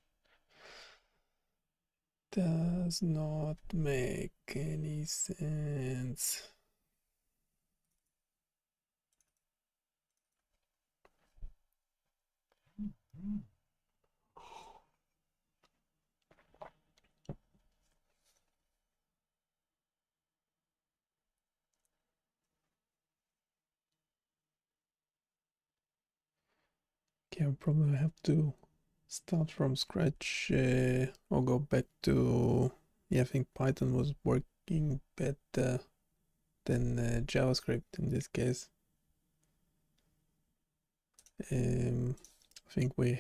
does not make any sense. Okay, I'll probably have to start from scratch or go back to, yeah, I think Python was working better than JavaScript in this case. I think we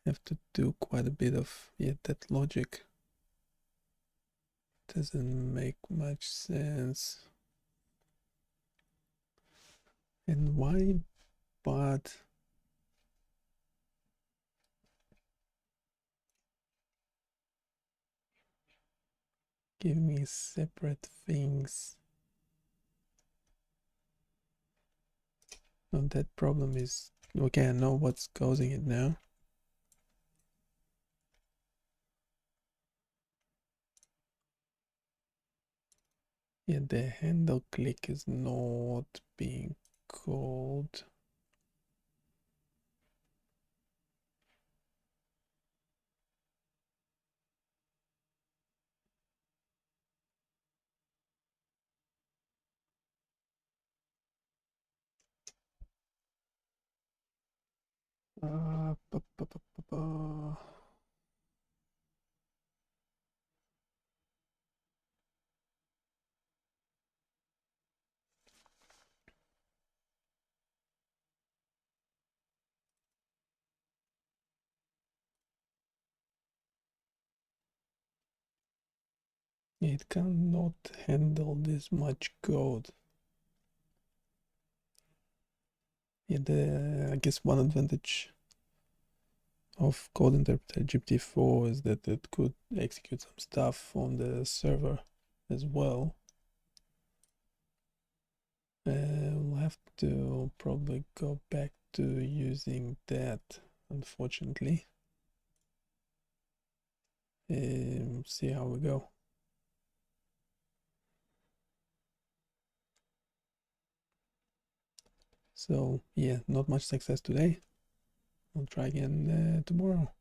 have to do quite a bit of that logic. Doesn't make much sense. And why but give me separate things? Oh, that problem is okay. I know what's causing it now. Yeah, the handle click is not being called. Uh, ba, ba, ba, ba, ba. It cannot handle this much code. Yeah, I guess one advantage of code interpreter GPT-4 is that it could execute some stuff on the server as well. We'll have to probably go back to using that, unfortunately. See how we go. So yeah, not much success today. I'll try again tomorrow.